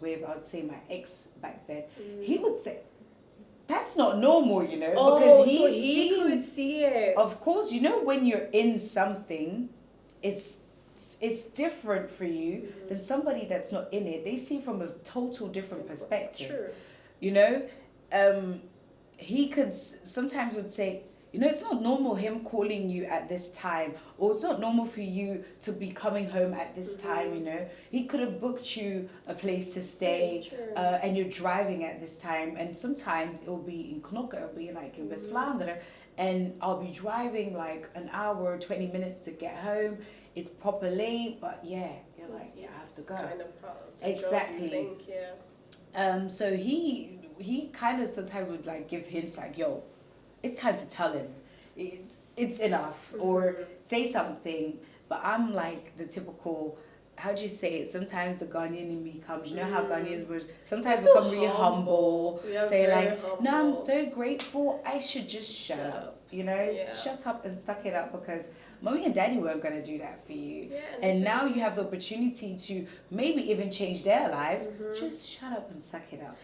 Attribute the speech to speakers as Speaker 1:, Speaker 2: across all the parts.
Speaker 1: with, I would say my ex back then, he would say, that's not normal, you know,
Speaker 2: Oh,
Speaker 1: because
Speaker 2: so he could see it.
Speaker 1: Of course, you know, when you're in something, it's different for you than somebody that's not in it. They see from a total different perspective.
Speaker 2: True.
Speaker 1: You know, he could sometimes would say, you know, it's not normal him calling you at this time, or it's not normal for you to be coming home at this time, you know. He could have booked you a place to stay, and you're driving at this time, and sometimes it'll be in Knokke, it'll be like in West Vlaanderen, and I'll be driving like an hour, 20 minutes to get home. It's proper late, but yeah, you're like, yeah, I have to go.
Speaker 2: Kind of part of the
Speaker 1: Exactly.
Speaker 2: job, you think, yeah.
Speaker 1: So he kind of sometimes would like give hints like, yo, it's time to tell him it's enough, or say something. But I'm like the typical, how do you say it, sometimes the Ghanaian in me comes, you know how Ghanaians would sometimes
Speaker 2: so
Speaker 1: become really humble,
Speaker 2: yeah,
Speaker 1: say like,
Speaker 2: humble.
Speaker 1: no, I'm so grateful, I should just shut up, you know, shut up and suck it up, because mommy and daddy weren't going to do that for you, and now you have the opportunity to maybe even change their lives. Just shut up and suck it up.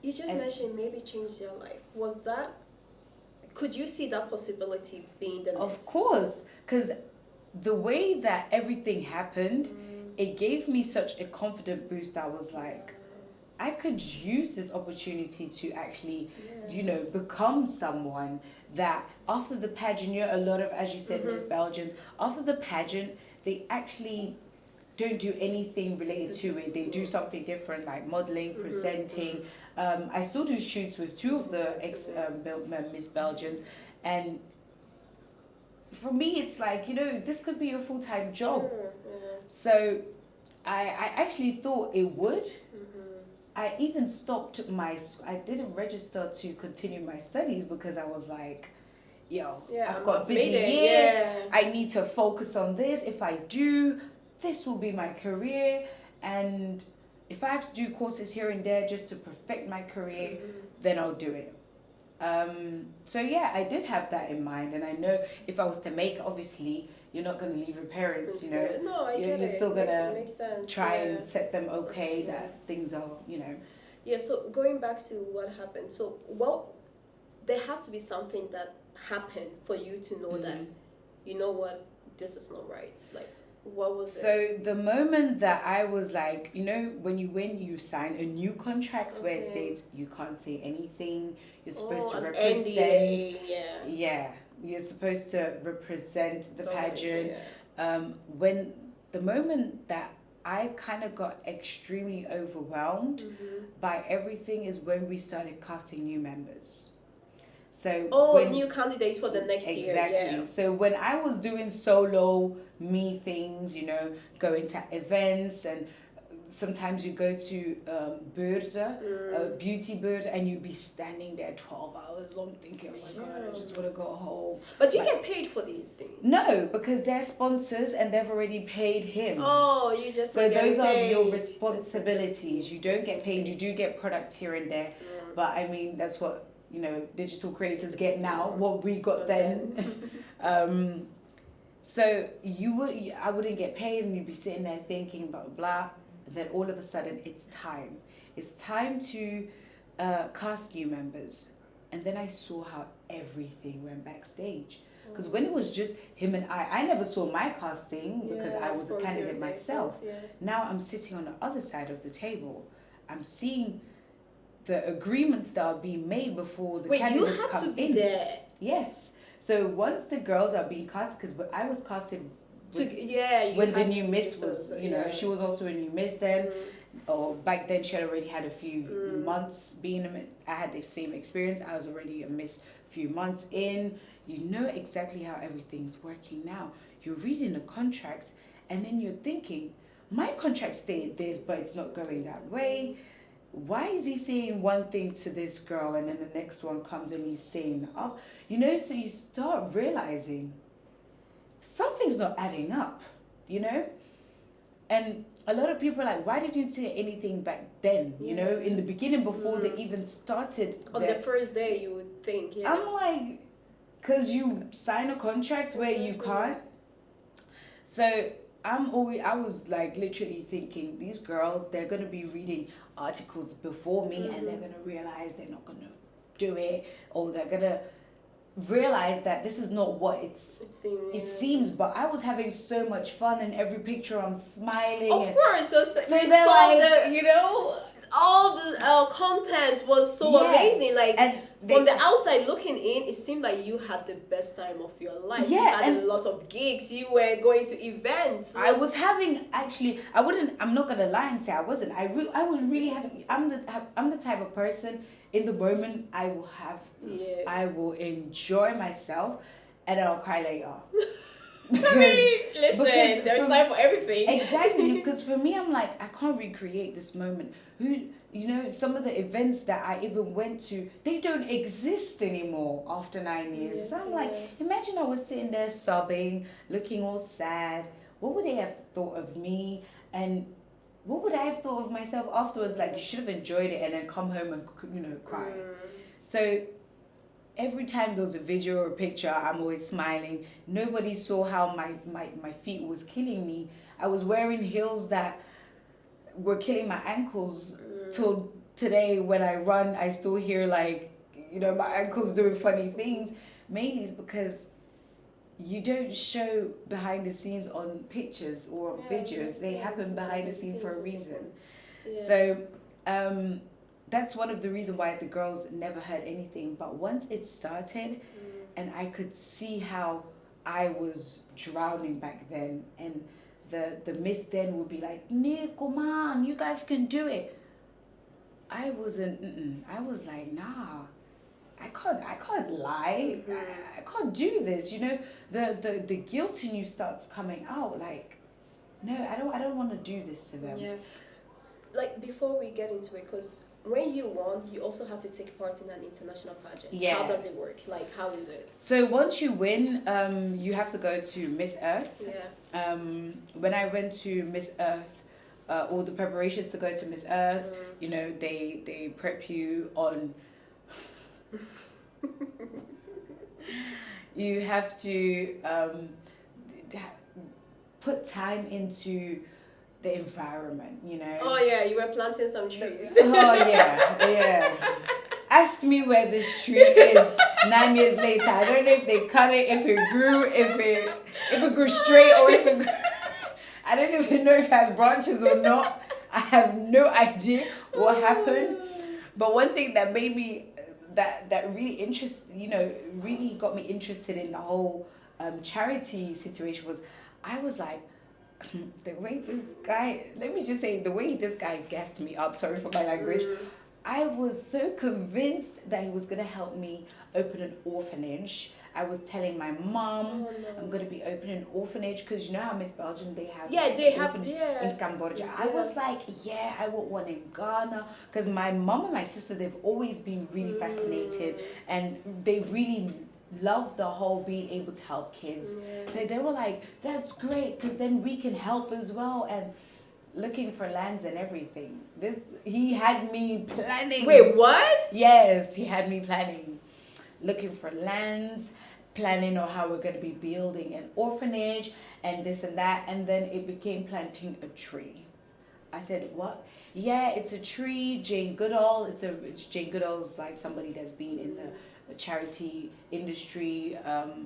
Speaker 2: You just mentioned maybe change their life. Could you see that possibility being the next?
Speaker 1: Of course, because the way that everything happened, it gave me such a confident boost. I was like, I could use this opportunity to actually, you know, become someone that after the pageant, you know, a lot of, as you said, Miss Belgians, after the pageant, they actually don't do anything related to it. They do something different, like modeling, presenting. I still do shoots with two of the Miss Belgians, and for me, it's like, you know, this could be a full-time job. So I actually thought it would. I even stopped I didn't register to continue my studies because I was like, yo, I've got a busy year. I need to focus on this. If I do, this will be my career, and if I have to do courses here and there just to perfect my career, then I'll do it. So yeah, I did have that in mind, and I know if I was to make, obviously, you're not going to leave your parents, you know.
Speaker 2: No, I get
Speaker 1: you're
Speaker 2: it.
Speaker 1: still going to try
Speaker 2: and
Speaker 1: and set them okay that things are, you know.
Speaker 2: Yeah, so going back to what happened, so there has to be something that happened for you to know that, you know what, this is not right. Like, what was it?
Speaker 1: So the moment that I was like, you know, when you sign a new contract where it states you can't say anything, you're supposed to represent.
Speaker 2: NDA,
Speaker 1: yeah, you're supposed to represent the pageant. When the moment that I kind of got extremely overwhelmed by everything is when we started casting new members. So
Speaker 2: new candidates for the next year.
Speaker 1: Exactly. So when I was doing solo me things, you know, going to events, and sometimes you go to beurzen, beauty beurzen, and you'd be standing there 12 hours long thinking, oh my God, I just want to go home.
Speaker 2: But you get paid for these things?
Speaker 1: No, because they're sponsors and they've already paid him.
Speaker 2: Oh, you just
Speaker 1: So
Speaker 2: get
Speaker 1: those
Speaker 2: paid.
Speaker 1: are your responsibilities. You don't get paid. You do get products here and there. But I mean, that's what, you know, digital creators get now, what we got then. So I wouldn't get paid, and you'd be sitting there thinking blah, blah, blah. And then all of a sudden it's time. It's time to cast new members. And then I saw how everything went backstage. Because when it was just him and I never saw my casting because I was a candidate myself. Now I'm sitting on the other side of the table. I'm seeing the agreements that are being made before the candidates come in.
Speaker 2: Wait, you had to be there?
Speaker 1: Yes. So once the girls are being cast, because I was casted
Speaker 2: when
Speaker 1: the new Miss was, you know, she was also a new Miss then. Or back then she had already had a few months being a Miss. I had the same experience. I was already a Miss a few months in. You know exactly how everything's working now. You're reading the contracts, and then you're thinking, my contract stated this, but it's not going that way. Why is he saying one thing to this girl and then the next one comes and he's saying, oh, you know, so you start realizing something's not adding up, you know? And a lot of people are like, why did you say anything back then? You know, in the beginning, before they even started.
Speaker 2: On the first day, you would think,
Speaker 1: I'm like, because you sign a contract where you can't. So I was like literally thinking these girls, they're gonna be reading articles before me, and they're gonna realize they're not gonna do it, or they're gonna realize that this is not what it seems. But I was having so much fun, and every picture I'm smiling.
Speaker 2: Of course, because
Speaker 1: so
Speaker 2: we
Speaker 1: they're
Speaker 2: saw
Speaker 1: like, you know,
Speaker 2: all the content was so amazing. Like, and from the outside looking in, it seemed like you had the best time of your life.
Speaker 1: Yeah,
Speaker 2: you had a lot of gigs. You were going to events.
Speaker 1: I was having, actually, I'm not gonna lie and say I wasn't. I was really having. I'm the type of person, in the moment I will enjoy myself, and I'll cry later.
Speaker 2: Because, listen, there's time for everything.
Speaker 1: Exactly, because for me, I'm like, I can't recreate this moment. Some of the events that I even went to, they don't exist anymore after 9 years.
Speaker 2: Yes,
Speaker 1: so I'm like, imagine I was sitting there sobbing, looking all sad. What would they have thought of me? And what would I have thought of myself afterwards? Like, you should have enjoyed it and then come home and cry. So every time there was a video or a picture, I'm always smiling. Nobody saw how my feet was killing me. I was wearing heels that were killing my ankles till today. When I run, I still hear my ankles doing funny things. Mainly it's because you don't show behind the scenes on pictures or videos. They happen behind the scenes for a reason. Yeah. So that's one of the reasons why the girls never heard anything. But once it started, and I could see how I was drowning back then, and the miss then would be like, Nick, come on, you guys can do it. I wasn't. I was like, nah, I can't lie. I can't do this. The guilt in you starts coming out. Like, no, I don't want to do this to them.
Speaker 2: Yeah. Like, before we get into it, because when you won, you also had to take part in an international pageant. Yeah. How does it work? Like, how is it?
Speaker 1: So once you win, you have to go to Miss Earth.
Speaker 2: Yeah.
Speaker 1: When I went to Miss Earth, all the preparations to go to Miss Earth, they prep you on. You have to put time into the environment,
Speaker 2: Oh yeah, you were planting some trees.
Speaker 1: Oh yeah. Ask me where this tree is 9 years later. I don't know if they cut it, if it grew, if it grew straight, or if it I don't even know if it has branches or not. I have no idea what happened. But one thing that made me that really got me interested in the whole charity situation was, I was like, the way this guy gassed me up, sorry for my language, I was so convinced that he was going to help me open an orphanage. I was telling my mom, I'm going to be opening an orphanage, because you know how Miss Belgian, they have in Cambodia. Yeah. I was like, I want one in Ghana, because my mom and my sister, they've always been really fascinated, and they really love the whole being able to help kids. So they were like, that's great, because then we can help as well. And looking for lands and everything. He had me planning.
Speaker 2: Wait, what?
Speaker 1: Yes, he had me planning. Looking for lands, planning on how we're going to be building an orphanage, and this and that. And then it became planting a tree. I said, what? Yeah, it's a tree. Jane Goodall. It's Jane Goodall's like somebody that's been in the charity industry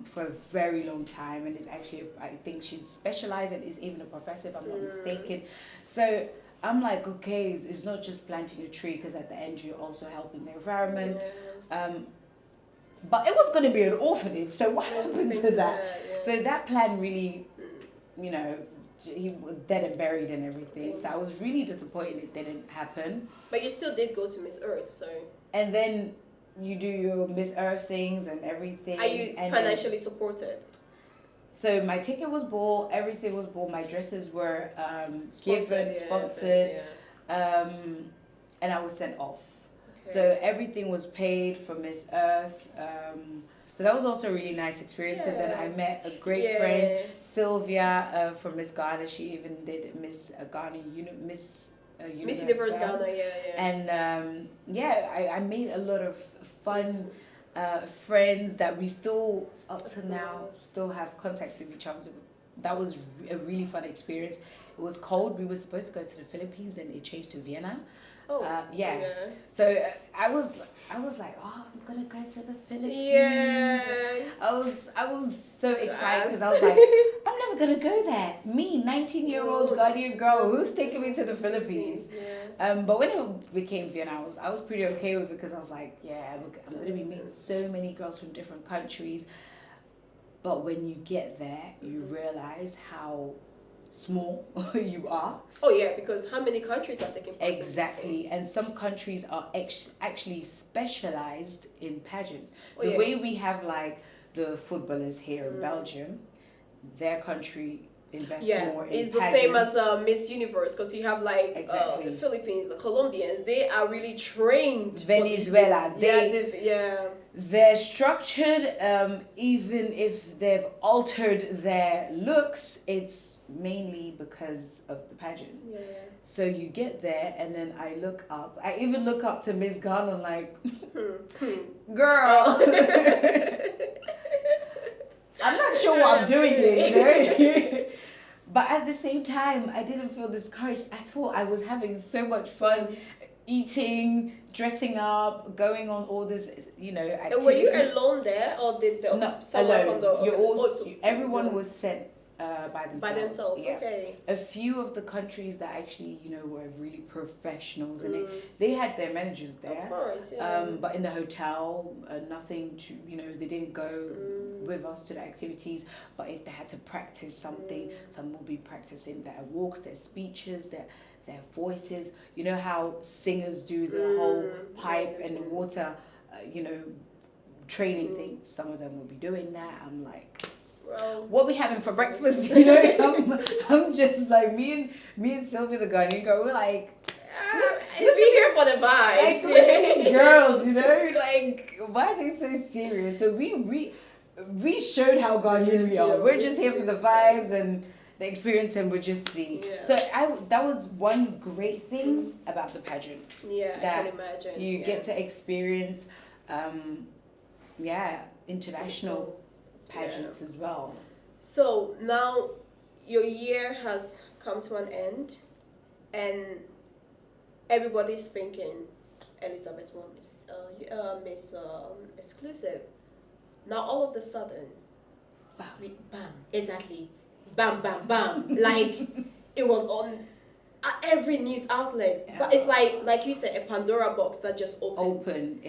Speaker 1: for a very long time, and is actually, I think she's specialized and is even a professor, if I'm not mistaken. So I'm like, okay, it's not just planting a tree, because at the end you're also helping the environment. But it was going to be an orphanage, so what happened to that? So that plan really, he was dead and buried and everything. So I was really disappointed it didn't happen.
Speaker 2: But you still did go to Miss Earth, so.
Speaker 1: And then you do your Miss Earth things and everything.
Speaker 2: Are you financially supported?
Speaker 1: So my ticket was bought, everything was bought, my dresses were sponsored, and I was sent off. Okay. So everything was paid for Miss Earth. So that was also a really nice experience, because then I met a great friend, Sylvia, from Miss Ghana. She even did Miss Ghana, Miss
Speaker 2: Universe Ghana,
Speaker 1: And I made a lot of fun friends that we still, up to now, still have contacts with each other. that was a really fun experience. It was cold. We were supposed to go to the Philippines, then it changed to Vienna.
Speaker 2: Oh,
Speaker 1: yeah.
Speaker 2: yeah.
Speaker 1: So I was like, oh, I'm gonna go to the Philippines.
Speaker 2: Yeah.
Speaker 1: I was so excited because I was like, I'm never gonna go there. Me, 19-year-old Ghanaian girl, who's taking me to the Philippines?
Speaker 2: Yeah.
Speaker 1: But when it became Vienna, I was pretty okay with it because I was like, yeah, I'm gonna be meeting so many girls from different countries. But when you get there, you realize how small you are.
Speaker 2: Oh yeah, because how many countries are taking part?
Speaker 1: Exactly, and some countries are actually specialized in pageants.
Speaker 2: Oh,
Speaker 1: The way we have like the footballers here in Belgium, their country invests more in
Speaker 2: it's the
Speaker 1: pageants.
Speaker 2: same as Miss Universe, because you have like
Speaker 1: Exactly.
Speaker 2: the Philippines, the Colombians. They are really trained.
Speaker 1: Venezuela,
Speaker 2: for these things.
Speaker 1: They're structured, even if they've altered their looks, it's mainly because of the pageant.
Speaker 2: Yeah.
Speaker 1: So you get there, and then I even look up to Miss Ghana, I'm like, girl, I'm not sure what I'm doing here, you know? But at the same time, I didn't feel discouraged at all. I was having so much fun eating, dressing up, going on all this, activities.
Speaker 2: Were you alone there, or did someone
Speaker 1: alone.
Speaker 2: from the
Speaker 1: everyone was sent by themselves.
Speaker 2: By themselves,
Speaker 1: yeah.
Speaker 2: okay.
Speaker 1: A few of the countries that actually, were really professionals, and they had their managers there.
Speaker 2: Of course, yeah.
Speaker 1: But in the hotel, nothing to, they didn't go with us to the activities. But if they had to practice something, some will be practicing their walks, their speeches, their voices. You know how singers do the whole pipe and the water, training things. Some of them will be doing that. I'm like, what we having for breakfast? I'm just like me and Sylvia the Ghanaian girl. We're like,
Speaker 2: we'll be here for the vibes.
Speaker 1: Like, look at these girls, like, why are they so serious? So we showed how Ghanaian we are. We're just here for the vibes and the experience, and we're just seeing.
Speaker 2: Yeah.
Speaker 1: So that was one great thing about the pageant.
Speaker 2: Yeah, I can imagine.
Speaker 1: You get to experience, international pageants as well.
Speaker 2: So now your year has come to an end, and everybody's thinking Elizabeth Dwomoh Miss Exclusive. Now all of a sudden, bam, exactly, bam, bam, bam, like it was on every news outlet.
Speaker 1: Yeah.
Speaker 2: But it's like you said, a Pandora box that just opened.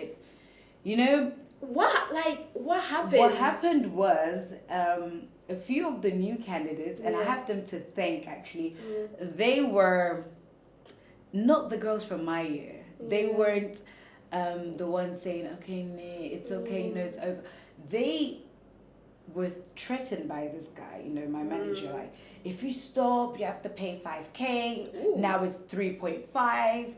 Speaker 2: What happened?
Speaker 1: What happened was a few of the new candidates, and I have them to thank actually, they were not the girls from my year. They weren't the ones saying, okay, nee, it's okay, it's over. They were threatened by this guy, my manager, like, if you stop, you have to pay 5K.
Speaker 2: Ooh.
Speaker 1: Now it's 3.5.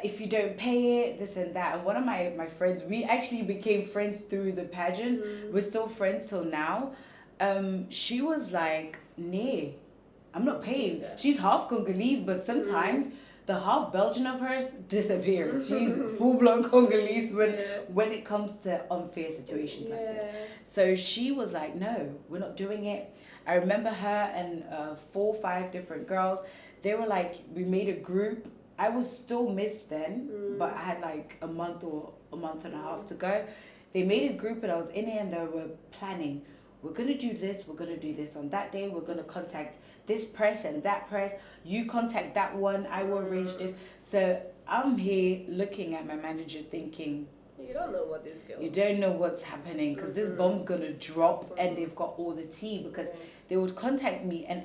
Speaker 1: If you don't pay it, this and that. And one of my friends, we actually became friends through the pageant. We're still friends till now. She was like, nee, I'm not paying. Yeah. She's half Congolese, but sometimes the half Belgian of hers disappears. She's full-blown Congolese when it comes to unfair situations like this. So she was like, no, we're not doing it. I remember her and 4 or 5 different girls. They were like, we made a group. I was still Miss then, but I had like a month or a month and a half to go. They made a group, and I was in it, and they were planning. We're going to do this. We're going to do this on that day. We're going to contact this press and that press. You contact that one. I will arrange this. So I'm here looking at my manager thinking,
Speaker 2: you don't know what this girl.
Speaker 1: You don't know what's happening, because this bomb's going to drop, and they've got all the tea, because they would contact me. And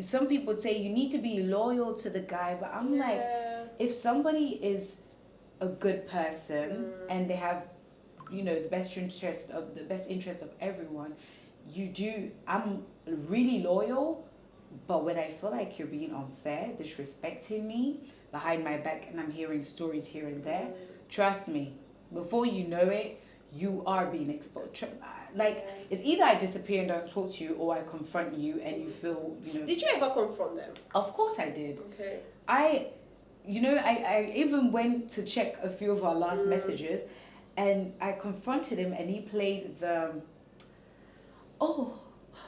Speaker 1: some people would say you need to be loyal to the guy, but I'm like, if somebody is a good person and they have, the best interest of everyone, I'm really loyal. But when I feel like you're being unfair, disrespecting me behind my back, and I'm hearing stories here and there, trust me, before you know it, you are being exposed. Like, it's either I disappear and don't talk to you, or I confront you and you feel,
Speaker 2: Did you ever confront them?
Speaker 1: Of course I did.
Speaker 2: Okay.
Speaker 1: I even went to check a few of our last messages, and I confronted him, and he played the,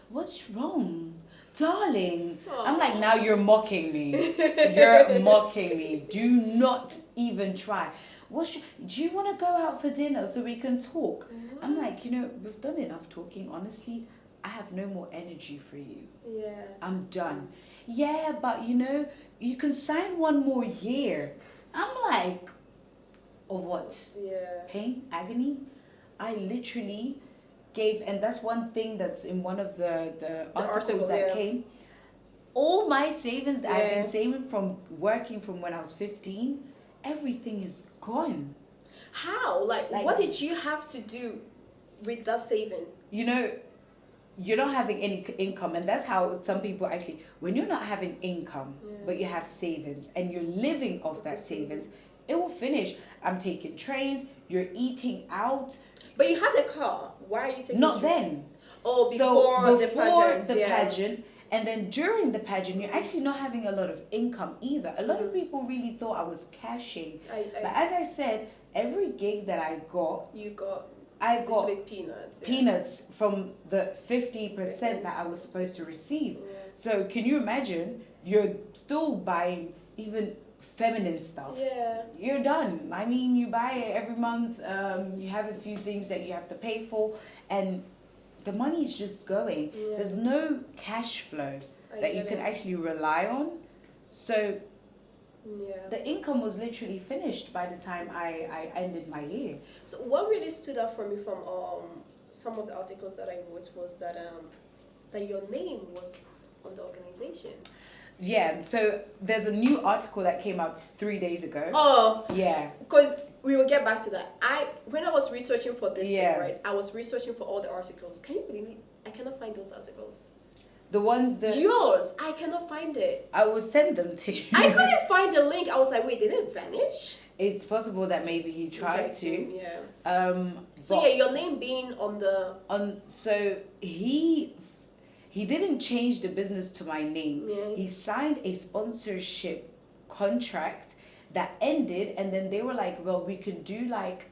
Speaker 1: what's wrong? Darling. I'm
Speaker 2: Aw.
Speaker 1: like, now you're mocking me. You're mocking me. Do not even try. Do you want to go out for dinner so we can talk? I'm like, we've done enough talking. Honestly, I have no more energy for you.
Speaker 2: Yeah.
Speaker 1: I'm done. Yeah, but you can sign one more year. I'm like, of what?
Speaker 2: Yeah.
Speaker 1: Pain, agony. I literally gave, and that's one thing that's in one of the articles that came. All my savings that I've been saving from working from when I was 15, everything is gone.
Speaker 2: How? Like what did you have to do with that savings?
Speaker 1: You're not having any income, and that's how some people actually, when you're not having income, but you have savings and you're living off that savings, it will finish. I'm taking trains, you're eating out.
Speaker 2: But you had a car. Why are you taking
Speaker 1: Not then.
Speaker 2: Oh, before the pageant.
Speaker 1: Pageant, and then during the pageant, you're actually not having a lot of income either. A lot of people really thought I was cashing. But as I said, every gig that I got, I got
Speaker 2: peanuts.
Speaker 1: Peanuts from the 50% that I was supposed to receive.
Speaker 2: Yeah.
Speaker 1: So can you imagine? You're still buying even feminine stuff.
Speaker 2: Yeah.
Speaker 1: You're done. I mean, you buy it every month. You have a few things that you have to pay for, and the money is just going.
Speaker 2: Yeah.
Speaker 1: There's no cash flow that you can actually rely on. So the income was literally finished by the time I ended my year.
Speaker 2: So what really stood out for me from some of the articles that I wrote was that your name was on the organization.
Speaker 1: Yeah, so there's a new article that came out 3 days ago.
Speaker 2: Oh.
Speaker 1: Yeah.
Speaker 2: Because we will get back to that. When I was researching for this thing, right, I was researching for all the articles. Can you believe it? I cannot find those articles.
Speaker 1: The ones that...
Speaker 2: Yours! I cannot find it.
Speaker 1: I will send them to you.
Speaker 2: I couldn't find the link. I was like, wait, did it vanish?
Speaker 1: It's possible that maybe he tried to.
Speaker 2: Yeah. So your name being on the...
Speaker 1: So he didn't change the business to my name.
Speaker 2: Yeah.
Speaker 1: He signed a sponsorship contract that ended, and then they were like, well, we can do like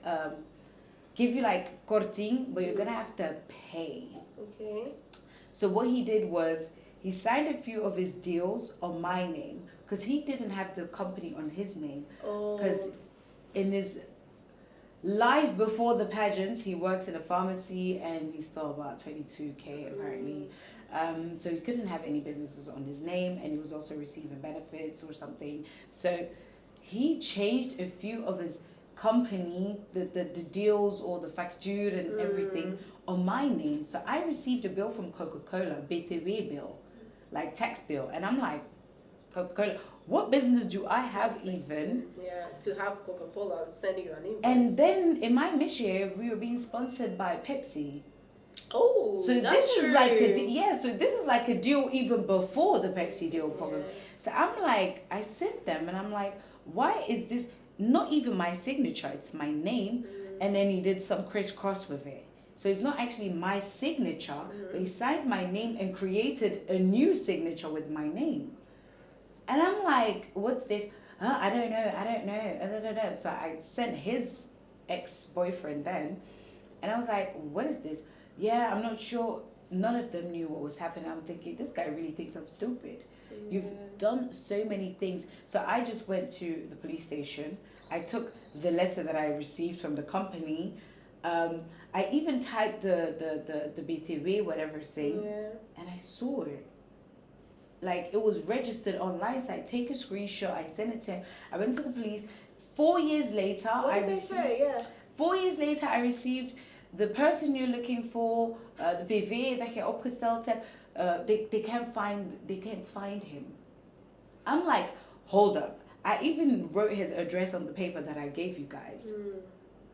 Speaker 1: give you like korting, but you're gonna have to pay.
Speaker 2: Okay.
Speaker 1: So what he did was he signed a few of his deals on my name because he didn't have the company on his name. Because in his life before the pageants, he worked in a pharmacy and he stole about 22K apparently. So he couldn't have any businesses on his name, and he was also receiving benefits or something. So he changed a few of his company, the deals or the facture and everything on my name. So I received a bill from Coca-Cola, BTW bill, like tax bill. And I'm like, Coca-Cola, what business do I have even?
Speaker 2: Yeah, to have Coca-Cola send you an invoice.
Speaker 1: And then in my mission, we were being sponsored by Pepsi.
Speaker 2: Oh,
Speaker 1: so
Speaker 2: that's
Speaker 1: this is
Speaker 2: true.
Speaker 1: like so this is like a deal even before the Pepsi deal probably.
Speaker 2: Yeah.
Speaker 1: So I'm like, I sent them and I'm like, why is this not even my signature? It's my name. And then he did some crisscross with it. So it's not actually my signature, but he signed my name and created a new signature with my name. And I'm like, what's this? I don't know. So I sent his ex-boyfriend then, and I was like, what is this? Yeah, I'm not sure. None of them knew what was happening. I'm thinking, this guy really thinks I'm stupid. You've done so many things. So I just went to the police station. I took the letter that I received from the company. I even typed the BTW, whatever thing, and I saw it. Like, it was registered online, so I take a screenshot, I sent it to him. I went to the police. 4 years later,
Speaker 2: what did they say?
Speaker 1: 4 years later, I received the person you're looking for, the PV that je opgesteld hebt. They can't find him. I'm like, hold up. I even wrote his address on the paper that I gave you guys.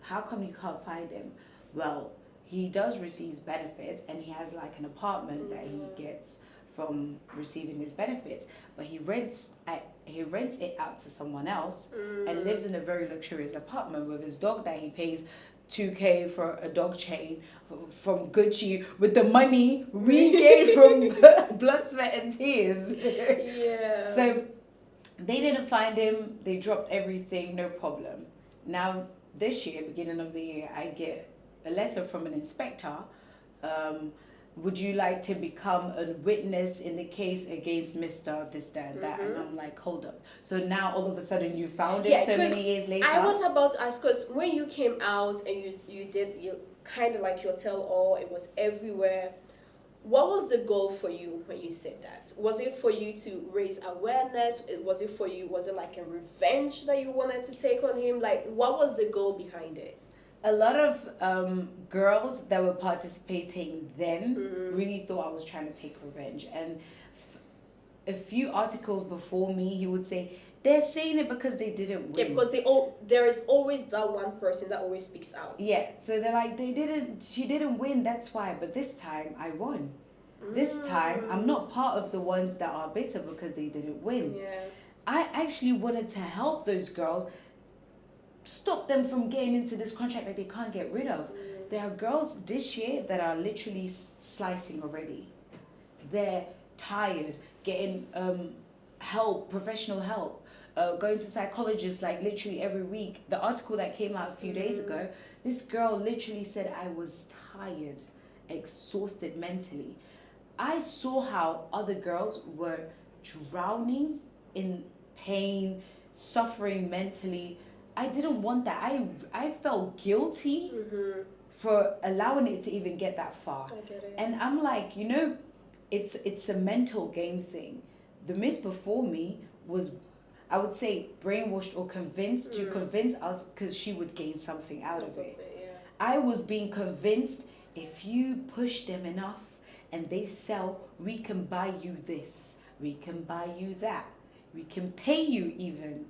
Speaker 1: How come you can't find him? Well, he does receive benefits, and he has like an apartment that he gets from receiving his benefits, but he rents it out to someone else and lives in a very luxurious apartment with his dog that he pays 2K for a dog chain from Gucci with the money we gave from blood, sweat and tears.
Speaker 2: Yeah.
Speaker 1: So they didn't find him. They dropped everything, no problem. Now this year, beginning of the year, I get a letter from an inspector would you like to become a witness in the case against Mr. this, that, and that? And I'm like, hold up. So now all of a sudden you found it so many years later?
Speaker 2: I was about to ask, because when you came out and you did you kind of like your tell all, it was everywhere. What was the goal for you when you said that? Was it for you to raise awareness? Was it for you, was it like a revenge that you wanted to take on him? Like, what was the goal behind it?
Speaker 1: A lot of girls that were participating then really thought I was trying to take revenge. And a few articles before me, he would say, they're saying it because they didn't win.
Speaker 2: Yeah, because there is always that one person that always speaks out.
Speaker 1: Yeah, so they're like, she didn't win, that's why. But this time, I won. This time, I'm not part of the ones that are bitter because they didn't win.
Speaker 2: Yeah.
Speaker 1: I actually wanted to help those girls, stop them from getting into this contract that they can't get rid of. There are girls this year that are literally slicing already. They're tired, getting help, professional help, going to psychologists like literally every week. The article that came out a few days ago, this girl literally said, I was tired, exhausted mentally. I saw how other girls were drowning in pain, suffering mentally. I didn't want that. I felt guilty for allowing it to even get that far.
Speaker 2: I get it.
Speaker 1: And I'm like, it's a mental game thing. The Miss before me was, I would say, brainwashed or convinced to convince us because she would gain something out of it.
Speaker 2: Yeah.
Speaker 1: I was being convinced, if you push them enough and they sell, we can buy you this, we can buy you that, we can pay you even.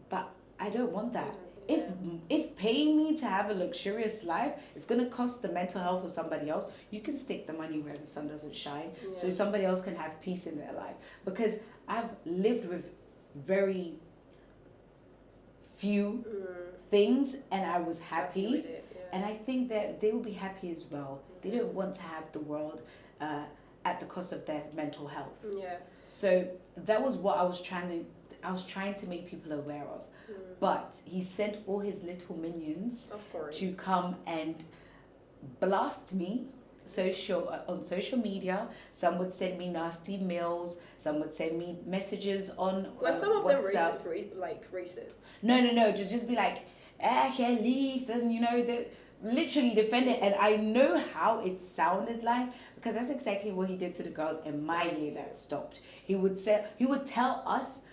Speaker 1: But I don't want that.
Speaker 2: Yeah.
Speaker 1: If paying me to have a luxurious life is going to cost the mental health of somebody else, you can stick the money where the sun doesn't shine, so somebody else can have peace in their life. Because I've lived with very few things and I was happy
Speaker 2: with it, yeah.
Speaker 1: and I think that they will be happy as well. They don't want to have the world at the cost of their mental health.
Speaker 2: Yeah.
Speaker 1: So that was what I was trying to make people aware of. But he sent all his little minions
Speaker 2: Of course.
Speaker 1: to come and blast me on social media. Some would send me nasty mails, some would send me messages on
Speaker 2: Were some of them
Speaker 1: WhatsApp.
Speaker 2: racist?
Speaker 1: No, just be like, can't leave, and they literally defend it. And I know how it sounded like, because that's exactly what he did to the girls in my year that stopped. He would tell us,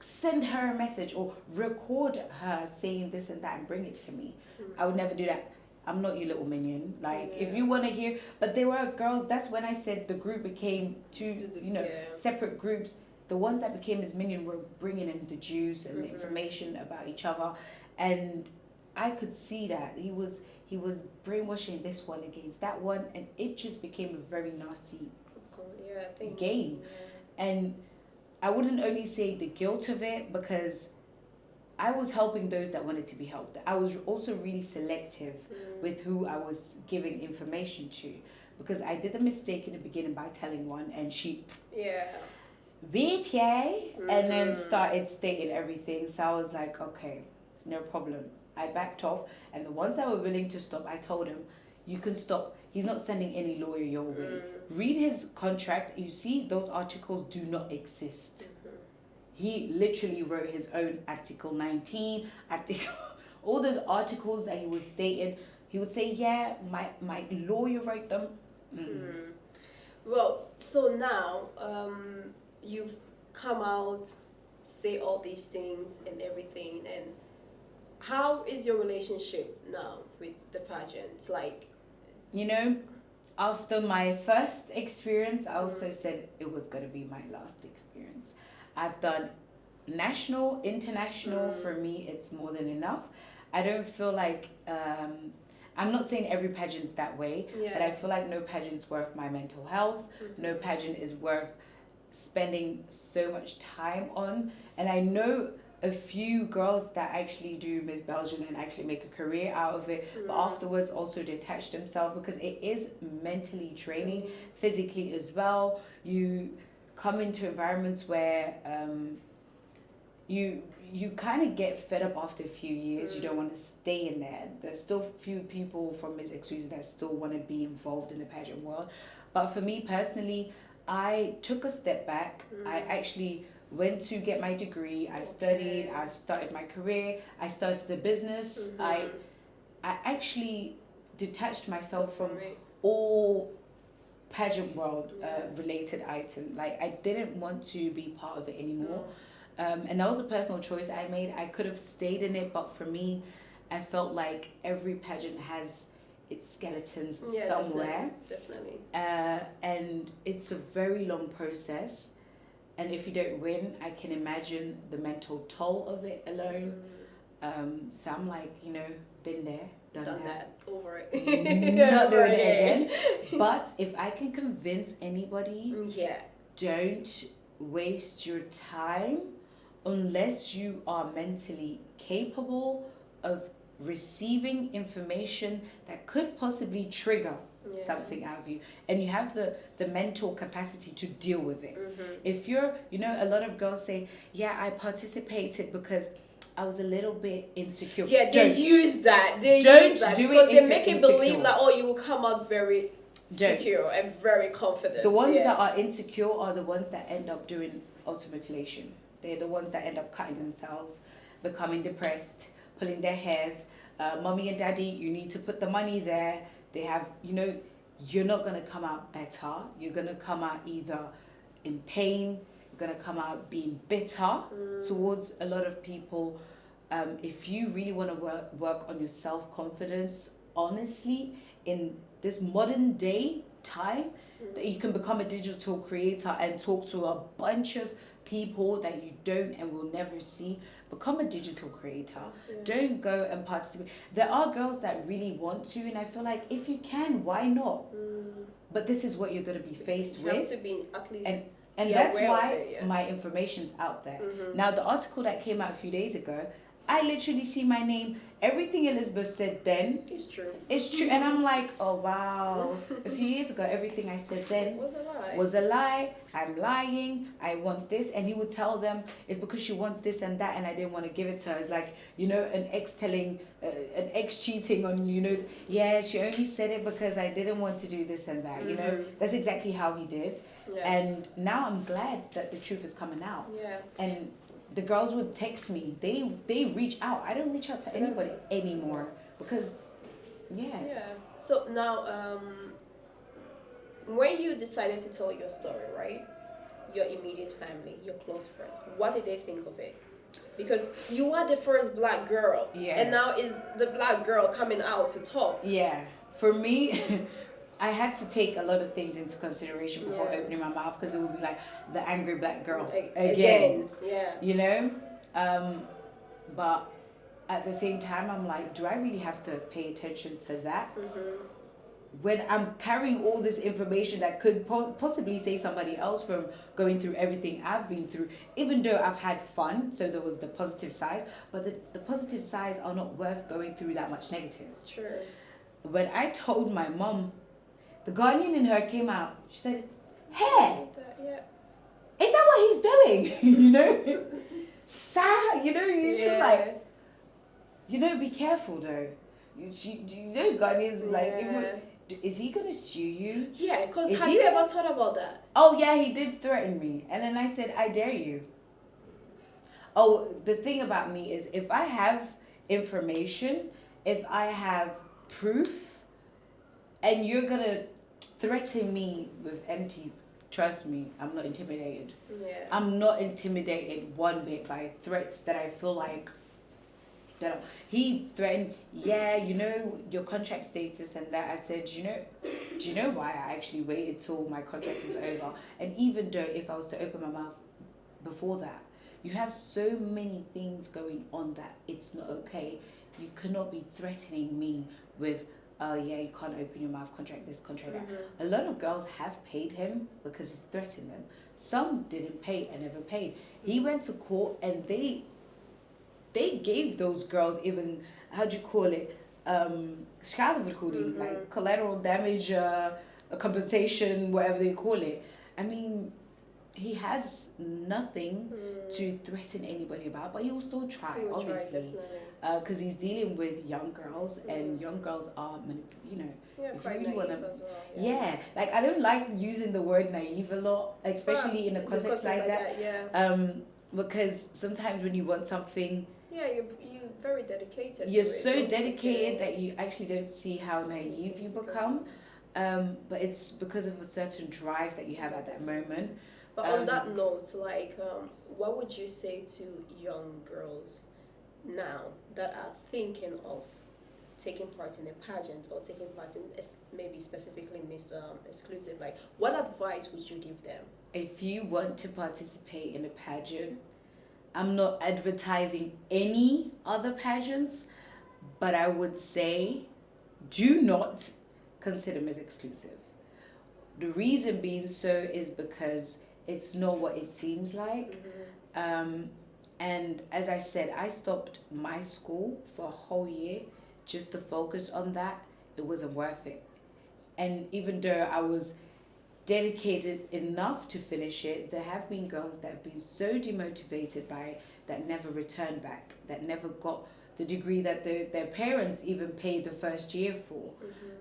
Speaker 1: send her a message or record her saying this and that and bring it to me. I would never do that. I'm not your little minion. Like, if you want to hear, but there were girls, that's when I said the group became two, separate groups. The ones that became his minion were bringing in the juice and the information about each other. And I could see that he was brainwashing this one against that one, and it just became a very nasty game.
Speaker 2: Yeah.
Speaker 1: And I wouldn't only say the guilt of it, because I was helping those that wanted to be helped. I was also really selective with who I was giving information to, because I did a mistake in the beginning by telling one and she and then started stating everything. So I was like, okay, no problem. I backed off, and the ones that were willing to stop, I told him, you can stop. He's not sending any lawyer your way. Read his contract. You see, those articles do not exist. He literally wrote his own Article 19, all those articles that he was stating. He would say, yeah, my lawyer wrote them.
Speaker 2: Well, so now you've come out, say all these things and everything, and how is your relationship now with the pageant? Like,
Speaker 1: after my first experience, I also said it was going to be my last experience. I've done national, international. For me, it's more than enough. I don't feel like, I'm not saying every pageant's that way, but I feel like no pageant's worth my mental health. No pageant is worth spending so much time on. And I know a few girls that actually do Miss Belgian and actually make a career out of it, but afterwards also detach themselves, because it is mentally draining, physically as well. You come into environments where you you kind of get fed up after a few years. You don't want to stay in there. There's still few people from Miss Exclusive that still want to be involved in the pageant world. But for me personally, I took a step back. I actually went to get my degree. I studied. I started my career. I started a business. I actually detached myself from all pageant world related items. Like, I didn't want to be part of it anymore. And that was a personal choice I made. I could have stayed in it, but for me, I felt like every pageant has its skeletons somewhere.
Speaker 2: Definitely.
Speaker 1: And it's a very long process. And if you don't win, I can imagine the mental toll of it alone. So I'm like, you know, been there, done that.
Speaker 2: Over it.
Speaker 1: Not doing it again. But if I can convince anybody, don't waste your time unless you are mentally capable of receiving information that could possibly trigger something out of you, and you have the mental capacity to deal with it. If you're, you know, a lot of girls say, yeah, I participated because I was a little bit insecure.
Speaker 2: Yeah, they use that. They use that because they make it believe that, oh, you will come out very secure and very confident.
Speaker 1: The ones that are insecure are the ones that end up doing automutilation. They're the ones that end up cutting themselves, becoming depressed, pulling their hairs. Mommy and daddy, you need to put the money there. They have, you know, you're not going to come out better. You're going to come out either in pain. You're going to come out being bitter towards a lot of people. If you really want to work on your self-confidence, honestly, in this modern day time, that you can become a digital creator and talk to a bunch of people that you don't and will never see. Become a digital creator. Don't go and participate. There are girls that really want to, and I feel like if you can, why not? But this is what you're going to be faced with.
Speaker 2: You have to be at least
Speaker 1: and that's why my information's out there. Now, the article that came out a few days ago, I literally see my name. Everything Elizabeth said then
Speaker 2: it's true.
Speaker 1: It's true. And I'm like, oh, wow. A few years ago, everything I said then
Speaker 2: was a lie.
Speaker 1: Was a lie. I'm lying. I want this. And he would tell them it's because she wants this and that, and I didn't want to give it to her. It's like, you know, an ex cheating on, you know, yeah, she only said it because I didn't want to do this and that. You know, that's exactly how he did. And now I'm glad that the truth is coming out. And the girls would text me. They reach out. I don't reach out to anybody anymore because,
Speaker 2: So now, when you decided to tell your story, right? Your immediate family, your close friends, what did they think of it? Because you are the first black girl, and now is the black girl coming out to talk.
Speaker 1: Yeah, for me. I had to take a lot of things into consideration before opening my mouth, because it would be like the angry black girl again. You know? But at the same time, I'm like, do I really have to pay attention to that? When I'm carrying all this information that could possibly save somebody else from going through everything I've been through, even though I've had fun, so there was the positive sides, but the positive sides are not worth going through that much negative.
Speaker 2: Sure.
Speaker 1: When I told my mom, the Ghanaian in her came out. She said, "Hey, is that what he's doing?" You know, sad. You know, she was like, you know, be careful though. You know, Ghanaians like, is he gonna sue you?
Speaker 2: Yeah, because have you ever thought about that?
Speaker 1: Oh yeah, he did threaten me, and then I said, "I dare you." Oh, the thing about me is, if I have information, if I have proof, and you're gonna threaten me with empty, trust me, I'm not intimidated. I'm not intimidated one bit by threats that I feel like that he threatened. Yeah, you know, your contract status and that. I said, do you know why I actually waited till my contract was over? And even though if I was to open my mouth before that, you have so many things going on that it's not okay. You cannot be threatening me with, oh yeah, you can't open your mouth, contract this, contract that. A lot of girls have paid him because he threatened them. Some didn't pay and never paid. He went to court and they gave those girls even, how do you call it, schadevergoeding, like collateral damage, compensation, whatever they call it. I mean, he has nothing to threaten anybody about, but he will still try, obviously, because he's dealing with young girls, and young girls are, if
Speaker 2: quite
Speaker 1: you really
Speaker 2: naive as well.
Speaker 1: like I don't like using the word naive a lot, especially in a context like that. Because sometimes when you want something,
Speaker 2: you're very dedicated.
Speaker 1: You're so dedicated that you actually don't see how naive you become. But it's because of a certain drive that you have at that moment.
Speaker 2: But on that note, like, what would you say to young girls now that are thinking of taking part in a pageant or taking part in maybe specifically Miss Exclusive? Like, what advice would you give them?
Speaker 1: If you want to participate in a pageant, I'm not advertising any other pageants, but I would say do not consider Miss Exclusive. The reason being so is because it's not what it seems like. And as I said, I stopped my school for a whole year just to focus on that. It wasn't worth it. And even though I was dedicated enough to finish it, there have been girls that have been so demotivated by it that never returned back, that never got the degree that their parents even paid the first year for.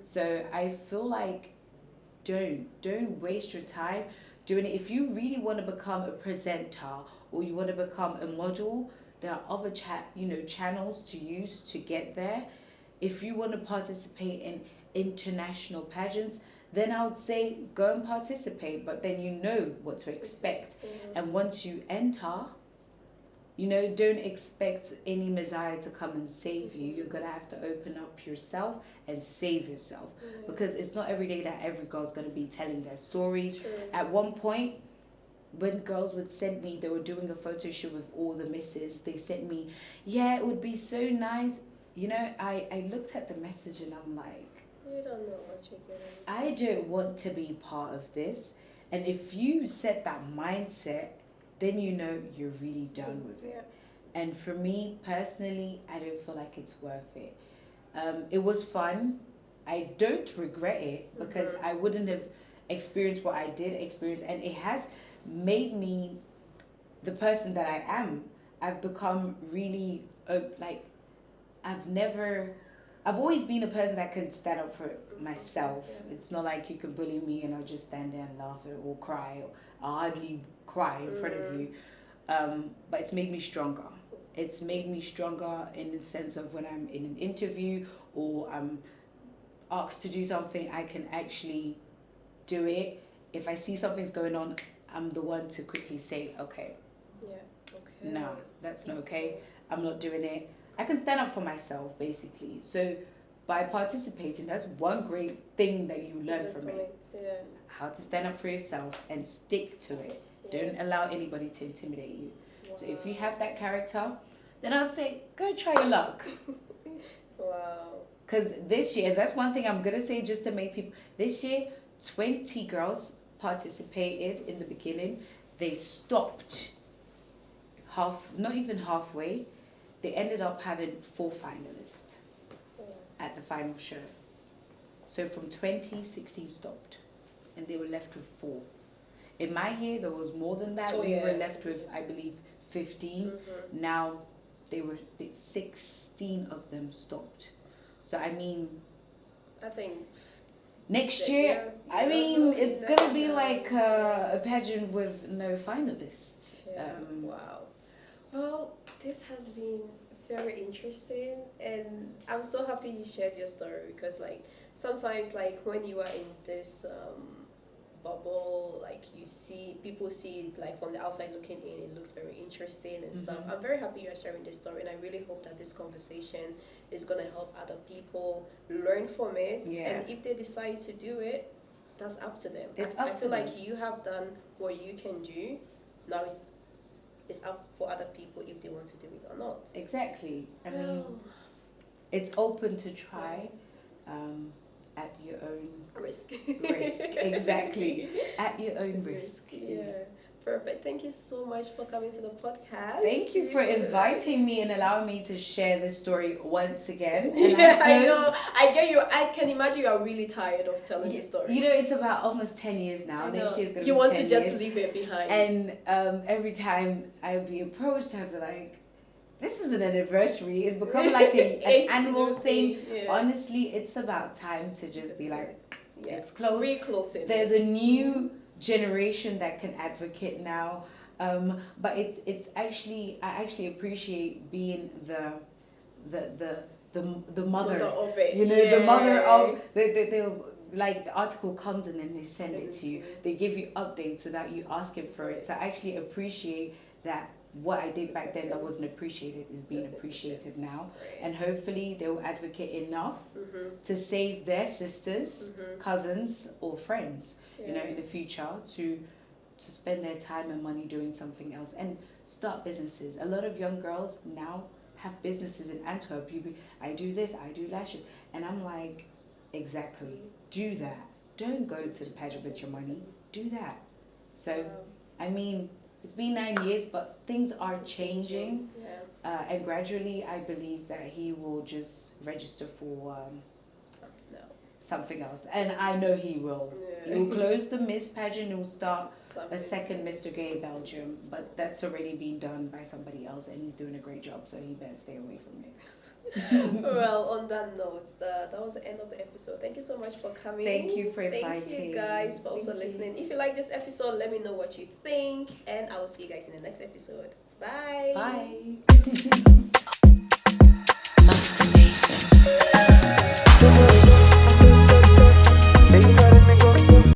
Speaker 1: So I feel like don't waste your time doing it. If you really want to become a presenter or you want to become a model, there are other channels to use to get there. If you want to participate in international pageants, then I would say go and participate, but then you know what to expect. And once you enter, don't expect any Messiah to come and save you. You're going to have to open up yourself and save yourself. Because it's not every day that every girl's going to be telling their stories. At one point, when girls would send me, they were doing a photo shoot with all the misses. They sent me, it would be so nice. I looked at the message and I'm like,
Speaker 2: you don't know what you're getting.
Speaker 1: I don't want to be part of this. And if you set that mindset, then you're really done with it. And for me personally, I don't feel like it's worth it. It was fun. I don't regret it because I wouldn't have experienced what I did experience, and it has made me the person that I am. I've become really I've always been a person that can stand up for myself. It's not like you can bully me and I'll just stand there and laugh or cry, or I'll hardly cry in front of you. But it's made me stronger. It's made me stronger in the sense of when I'm in an interview or I'm asked to do something, I can actually do it. If I see something's going on, I'm the one to quickly say, okay. No, that's not okay. I'm not doing it. I can stand up for myself, basically. So by participating, that's one great thing that you learn from it. How to stand up for yourself and stick to it. Don't allow anybody to intimidate you. So if you have that character, then I'd say, go try your luck. Because this year, that's one thing I'm going to say just to make people, this year, 20 girls participated in the beginning. They stopped not even halfway. They ended up having 4 finalists at the final show. So from 20, 16 stopped. And they were left with 4. In my year, there was more than that. We were left with, I believe, 15. Now, 16 of them stopped. So, I
Speaker 2: think
Speaker 1: next year, it's going to be like a pageant with no finalists.
Speaker 2: Well, this has been very interesting, and I'm so happy you shared your story, because sometimes when you are in this bubble, people see it from the outside looking in, it looks very interesting and stuff. I'm very happy you are sharing this story, and I really hope that this conversation is going to help other people learn from it. And if they decide to do it, that's up to them. I feel like you have done what you can do. Now it's up for other people if they want to do it or not.
Speaker 1: Exactly. I mean, it's open to try at your own
Speaker 2: risk.
Speaker 1: Exactly. At your own risk.
Speaker 2: Perfect. Thank you so much for coming to the podcast.
Speaker 1: Thank you for inviting me and allowing me to share this story once again. And
Speaker 2: Yeah, I know. I get you. I can imagine you are really tired of telling the story.
Speaker 1: You know, it's about almost 10 years now. Next year's going to be 10 years.
Speaker 2: You want to just leave it behind.
Speaker 1: And every time I would be approached, I'd be like, this is an anniversary. It's become like an annual thing. Yeah. Honestly, it's about time to just be like, it's close.
Speaker 2: Reclosing.
Speaker 1: There's a new generation that can advocate now. But it's actually, I actually appreciate being the mother
Speaker 2: of it.
Speaker 1: You know, the mother of the like the article comes and then they send it to you. They give you updates without you asking for it. So I actually appreciate that what I did back then that wasn't appreciated is being appreciated now. And hopefully they will advocate enough to save their sisters, cousins or friends, you know, in the future to spend their time and money doing something else and start businesses. A lot of young girls now have businesses in Antwerp. I do this, I do lashes. And I'm like, exactly, do that. Don't go to the pageant with your money. Do that. So, I mean, it's been 9 years, but things are changing. And gradually, I believe that he will just register for something else. And I know he will. He'll close the Miss pageant. He'll start a second Mr. Gay Belgium. But that's already been done by somebody else, and he's doing a great job, so he better stay away from it.
Speaker 2: Well, on that note, that was the end of the episode. Thank you so much for coming.
Speaker 1: Thank you for inviting.
Speaker 2: Thank you guys for also listening. If you like this episode, let me know what you think, and I will see you guys in the next episode. Bye.
Speaker 1: Bye.